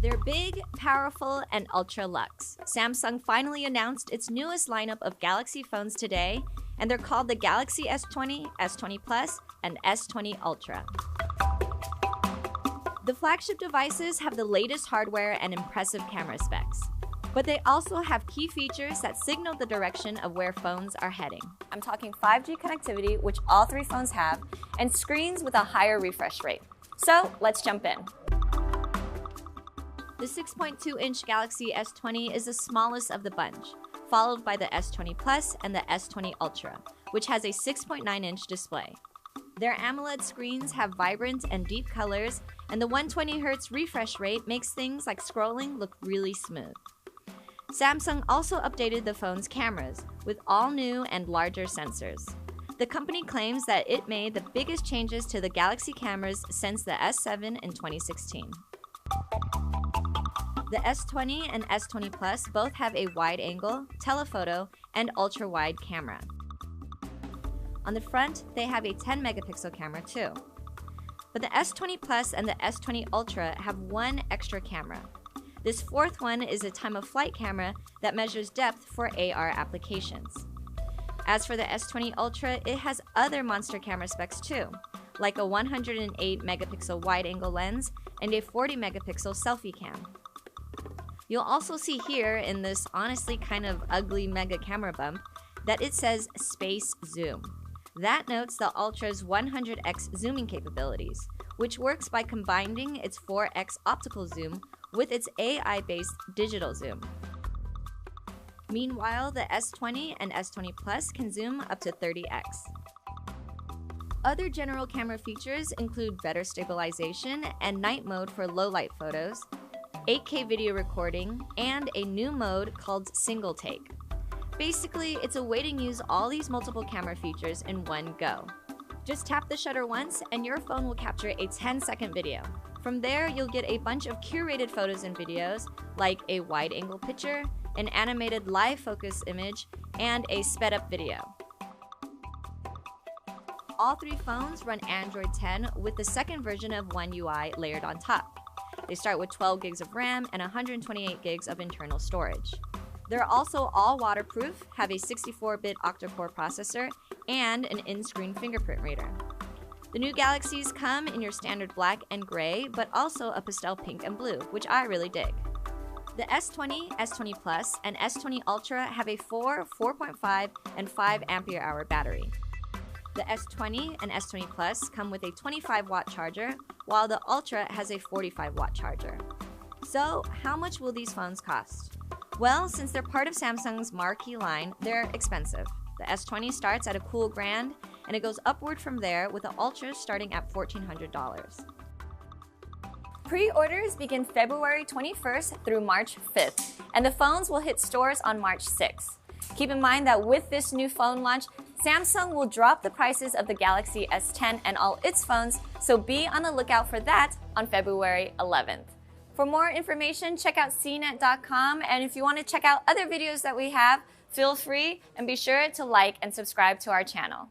They're big, powerful, and ultra luxe. Samsung finally announced its newest lineup of Galaxy phones today, and they're called the Galaxy S20, S20 Plus, and S20 Ultra. The flagship devices have the latest hardware and impressive camera specs, but they also have key features that signal the direction of where phones are heading. I'm talking 5G connectivity, which all three phones have, and screens with a higher refresh rate. So let's jump in. The 6.2-inch Galaxy S20 is the smallest of the bunch, followed by the S20 Plus and the S20 Ultra, which has a 6.9-inch display. Their AMOLED screens have vibrant and deep colors, and the 120Hz refresh rate makes things like scrolling look really smooth. Samsung also updated the phone's cameras with all new and larger sensors. The company claims that it made the biggest changes to the Galaxy cameras since the S7 in 2016. The S20 and S20 Plus both have a wide-angle, telephoto, and ultra-wide camera. On the front, they have a 10-megapixel camera too. But the S20 Plus and the S20 Ultra have one extra camera. This fourth one is a time-of-flight camera that measures depth for AR applications. As for the S20 Ultra, it has other monster camera specs too, like a 108-megapixel wide-angle lens and a 40-megapixel selfie cam. You'll also see here in this honestly kind of ugly mega camera bump that it says Space Zoom. That notes the Ultra's 100x zooming capabilities, which works by combining its 4x optical zoom with its AI-based digital zoom. Meanwhile, the S20 and S20 Plus can zoom up to 30x. Other general camera features include better stabilization and night mode for low-light photos, 8K video recording, and a new mode called Single Take. Basically, it's a way to use all these multiple camera features in one go. Just tap the shutter once and your phone will capture a 10-second video. From there, you'll get a bunch of curated photos and videos, like a wide-angle picture, an animated live focus image, and a sped-up video. All three phones run Android 10 with the second version of One UI layered on top. They start with 12 gigs of RAM and 128 gigs of internal storage. They're also all waterproof, have a 64-bit octa-core processor, and an in-screen fingerprint reader. The new Galaxies come in your standard black and gray, but also a pastel pink and blue, which I really dig. The S20, S20 Plus, and S20 Ultra have a 4, 4.5, and 5 ampere-hour battery. The S20 and S20 Plus come with a 25-watt charger, while the Ultra has a 45-watt charger. So, how much will these phones cost? Well, since they're part of Samsung's marquee line, they're expensive. The S20 starts at a cool $1,000, and it goes upward from there, with the Ultra starting at $1,400. Pre-orders begin February 21st through March 5th, and the phones will hit stores on March 6th. Keep in mind that with this new phone launch, Samsung will drop the prices of the Galaxy S10 and all its phones, so be on the lookout for that on February 11th. For more information, check out cnet.com, and if you want to check out other videos that we have, feel free and be sure to like and subscribe to our channel.